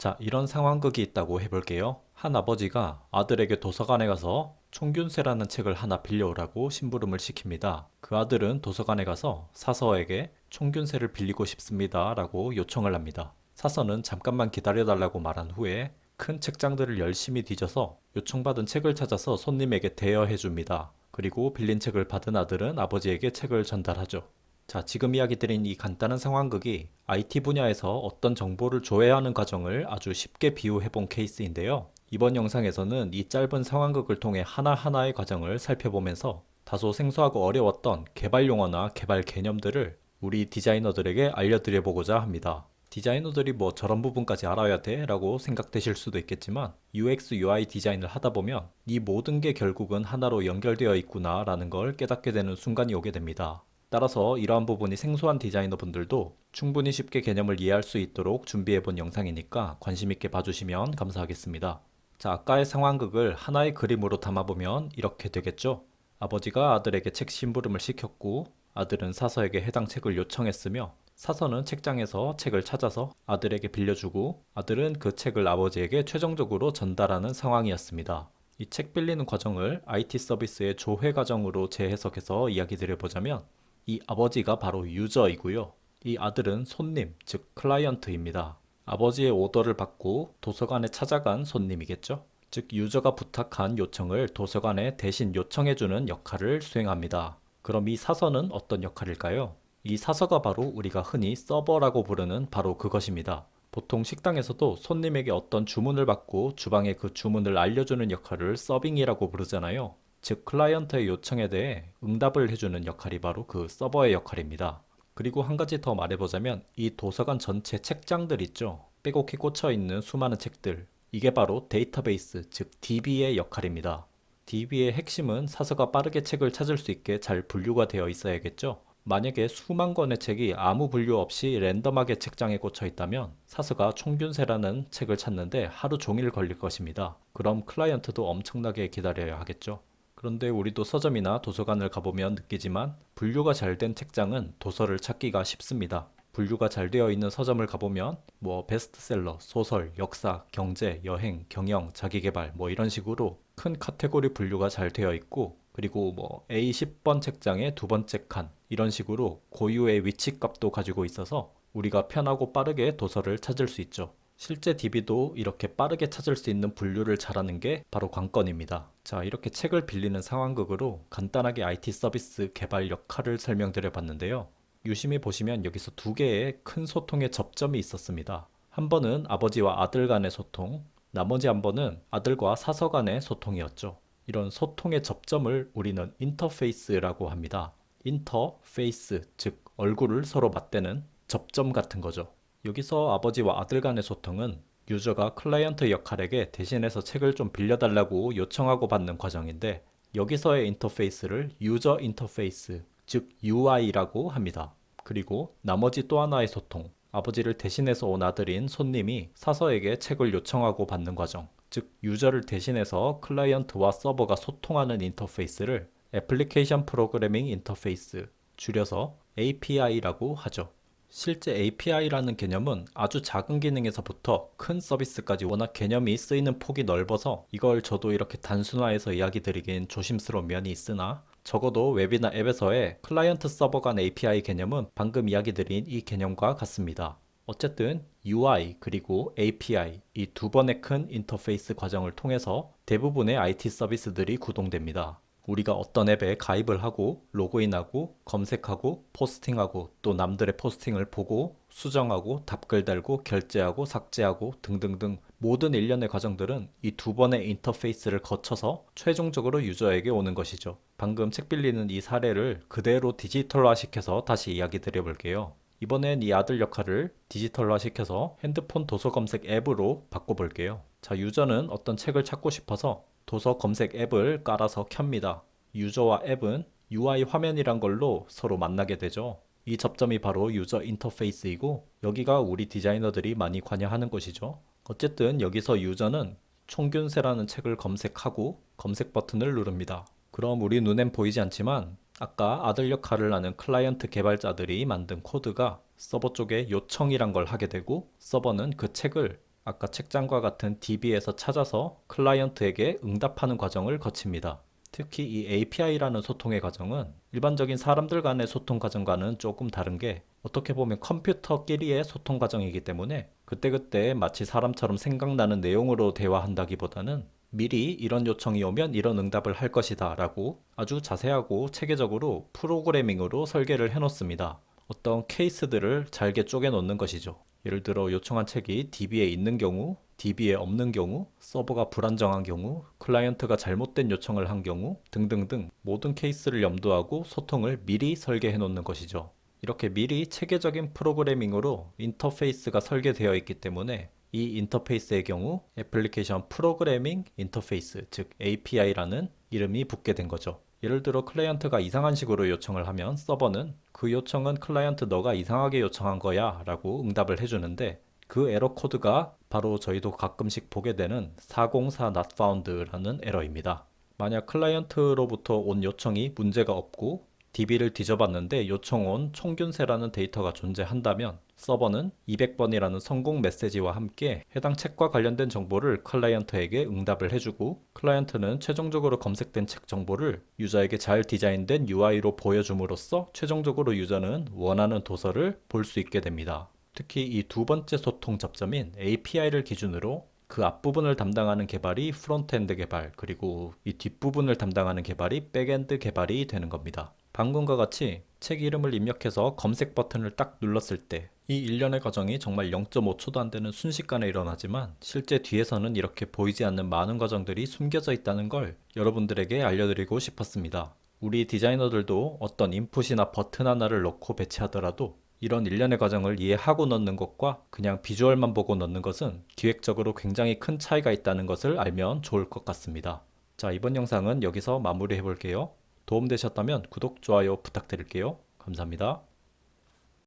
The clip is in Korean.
자, 이런 상황극이 있다고 해볼게요. 한 아버지가 아들에게 도서관에 가서 총균세라는 책을 하나 빌려오라고 심부름을 시킵니다. 그 아들은 도서관에 가서 사서에게 총균세를 빌리고 싶습니다 라고 요청을 합니다. 사서는 잠깐만 기다려달라고 말한 후에 큰 책장들을 열심히 뒤져서 요청받은 책을 찾아서 손님에게 대여해 줍니다. 그리고 빌린 책을 받은 아들은 아버지에게 책을 전달하죠. 자, 지금 이야기 드린 이 간단한 상황극이 IT 분야에서 어떤 정보를 조회하는 과정을 아주 쉽게 비유해 본 케이스인데요. 이번 영상에서는 이 짧은 상황극을 통해 하나하나의 과정을 살펴보면서 다소 생소하고 어려웠던 개발 용어나 개발 개념들을 우리 디자이너들에게 알려드려 보고자 합니다. 디자이너들이 뭐 저런 부분까지 알아야 돼? 라고 생각되실 수도 있겠지만 UX, UI 디자인을 하다 보면 이 모든 게 결국은 하나로 연결되어 있구나 라는 걸 깨닫게 되는 순간이 오게 됩니다. 따라서 이러한 부분이 생소한 디자이너 분들도 충분히 쉽게 개념을 이해할 수 있도록 준비해 본 영상이니까 관심 있게 봐주시면 감사하겠습니다. 자, 아까의 상황극을 하나의 그림으로 담아보면 이렇게 되겠죠? 아버지가 아들에게 책 심부름을 시켰고 아들은 사서에게 해당 책을 요청했으며 사서는 책장에서 책을 찾아서 아들에게 빌려주고 아들은 그 책을 아버지에게 최종적으로 전달하는 상황이었습니다. 이 책 빌리는 과정을 IT 서비스의 조회 과정으로 재해석해서 이야기 드려보자면 이 아버지가 바로 유저이고요. 이 아들은 손님, 즉 클라이언트입니다. 아버지의 오더를 받고 도서관에 찾아간 손님이겠죠. 즉 유저가 부탁한 요청을 도서관에 대신 요청해주는 역할을 수행합니다. 그럼 이 사서는 어떤 역할일까요? 이 사서가 바로 우리가 흔히 서버라고 부르는 바로 그것입니다. 보통 식당에서도 손님에게 어떤 주문을 받고 주방에 그 주문을 알려주는 역할을 서빙이라고 부르잖아요. 즉 클라이언트의 요청에 대해 응답을 해주는 역할이 바로 그 서버의 역할입니다. 그리고 한 가지 더 말해보자면 이 도서관 전체 책장들 있죠. 빼곡히 꽂혀 있는 수많은 책들. 이게 바로 데이터베이스, 즉 DB의 역할입니다. DB의 핵심은 사서가 빠르게 책을 찾을 수 있게 잘 분류가 되어 있어야겠죠. 만약에 수만 권의 책이 아무 분류 없이 랜덤하게 책장에 꽂혀 있다면 사서가 총균세라는 책을 찾는데 하루 종일 걸릴 것입니다. 그럼 클라이언트도 엄청나게 기다려야 하겠죠. 그런데 우리도 서점이나 도서관을 가보면 느끼지만 분류가 잘 된 책장은 도서를 찾기가 쉽습니다. 분류가 잘 되어 있는 서점을 가보면 뭐 베스트셀러, 소설, 역사, 경제, 여행, 경영, 자기계발 뭐 이런 식으로 큰 카테고리 분류가 잘 되어 있고 그리고 뭐 A 10번 책장의 두 번째 칸 이런 식으로 고유의 위치값도 가지고 있어서 우리가 편하고 빠르게 도서를 찾을 수 있죠. 실제 DB도 이렇게 빠르게 찾을 수 있는 분류를 잘하는 게 바로 관건입니다. 자, 이렇게 책을 빌리는 상황극으로 간단하게 IT 서비스 개발 역할을 설명드려 봤는데요. 유심히 보시면 여기서 두 개의 큰 소통의 접점이 있었습니다. 한 번은 아버지와 아들 간의 소통, 나머지 한 번은 아들과 사서 간의 소통이었죠. 이런 소통의 접점을 우리는 인터페이스라고 합니다. 인터페이스, 즉 얼굴을 서로 맞대는 접점 같은 거죠. 여기서 아버지와 아들 간의 소통은 유저가 클라이언트 역할에게 대신해서 책을 좀 빌려달라고 요청하고 받는 과정인데 여기서의 인터페이스를 유저 인터페이스, 즉 UI라고 합니다. 그리고 나머지 또 하나의 소통, 아버지를 대신해서 온 아들인 손님이 사서에게 책을 요청하고 받는 과정, 즉 유저를 대신해서 클라이언트와 서버가 소통하는 인터페이스를 애플리케이션 프로그래밍 인터페이스, 줄여서 API라고 하죠. 실제 API라는 개념은 아주 작은 기능에서부터 큰 서비스까지 워낙 개념이 쓰이는 폭이 넓어서 이걸 저도 이렇게 단순화해서 이야기 드리긴 조심스러운 면이 있으나 적어도 웹이나 앱에서의 클라이언트 서버 간 API 개념은 방금 이야기 드린 이 개념과 같습니다. 어쨌든 UI 그리고 API 이 두 번의 큰 인터페이스 과정을 통해서 대부분의 IT 서비스들이 구동됩니다. 우리가 어떤 앱에 가입을 하고 로그인하고 검색하고 포스팅하고 또 남들의 포스팅을 보고 수정하고 답글 달고 결제하고 삭제하고 등등등 모든 일련의 과정들은 이 두 번의 인터페이스를 거쳐서 최종적으로 유저에게 오는 것이죠. 방금 책 빌리는 이 사례를 그대로 디지털화 시켜서 다시 이야기 드려볼게요. 이번엔 이 아들 역할을 디지털화 시켜서 핸드폰 도서 검색 앱으로 바꿔볼게요. 자, 유저는 어떤 책을 찾고 싶어서 도서 검색 앱을 깔아서 켭니다. 유저와 앱은 UI 화면이란 걸로 서로 만나게 되죠. 이 접점이 바로 유저 인터페이스이고 여기가 우리 디자이너들이 많이 관여하는 곳이죠. 어쨌든 여기서 유저는 총균세라는 책을 검색하고 검색 버튼을 누릅니다. 그럼 우리 눈엔 보이지 않지만 아까 아들 역할을 하는 클라이언트 개발자들이 만든 코드가 서버 쪽에 요청이란 걸 하게 되고 서버는 그 책을 아까 책장과 같은 DB에서 찾아서 클라이언트에게 응답하는 과정을 거칩니다. 특히 이 API라는 소통의 과정은 일반적인 사람들 간의 소통 과정과는 조금 다른 게 어떻게 보면 컴퓨터끼리의 소통 과정이기 때문에 그때그때 마치 사람처럼 생각나는 내용으로 대화한다기보다는 미리 이런 요청이 오면 이런 응답을 할 것이다 라고 아주 자세하고 체계적으로 프로그래밍으로 설계를 해 놓습니다. 어떤 케이스들을 잘게 쪼개 놓는 것이죠. 예를 들어 요청한 책이 DB에 있는 경우, DB에 없는 경우, 서버가 불안정한 경우, 클라이언트가 잘못된 요청을 한 경우 등등등 모든 케이스를 염두하고 소통을 미리 설계해 놓는 것이죠. 이렇게 미리 체계적인 프로그래밍으로 인터페이스가 설계되어 있기 때문에 이 인터페이스의 경우 애플리케이션 프로그래밍 인터페이스, 즉 API라는 이름이 붙게 된 거죠. 예를 들어 클라이언트가 이상한 식으로 요청을 하면 서버는 그 요청은 클라이언트 너가 이상하게 요청한 거야 라고 응답을 해주는데 그 에러 코드가 바로 저희도 가끔씩 보게 되는 404 not found라는 에러입니다. 만약 클라이언트로부터 온 요청이 문제가 없고 DB를 뒤져봤는데 요청 온 총균세라는 데이터가 존재한다면 서버는 200번이라는 성공 메시지와 함께 해당 책과 관련된 정보를 클라이언트에게 응답을 해주고 클라이언트는 최종적으로 검색된 책 정보를 유저에게 잘 디자인된 UI로 보여줌으로써 최종적으로 유저는 원하는 도서를 볼 수 있게 됩니다. 특히 이 두 번째 소통 접점인 API를 기준으로 그 앞부분을 담당하는 개발이 프론트엔드 개발, 그리고 이 뒷부분을 담당하는 개발이 백엔드 개발이 되는 겁니다. 방금과 같이 책 이름을 입력해서 검색 버튼을 딱 눌렀을 때 이 일련의 과정이 정말 0.5초도 안 되는 순식간에 일어나지만 실제 뒤에서는 이렇게 보이지 않는 많은 과정들이 숨겨져 있다는 걸 여러분들에게 알려드리고 싶었습니다. 우리 디자이너들도 어떤 인풋이나 버튼 하나를 넣고 배치하더라도 이런 일련의 과정을 이해하고 넣는 것과 그냥 비주얼만 보고 넣는 것은 기획적으로 굉장히 큰 차이가 있다는 것을 알면 좋을 것 같습니다. 자, 이번 영상은 여기서 마무리해 볼게요. 도움되셨다면 구독, 좋아요 부탁드릴게요. 감사합니다.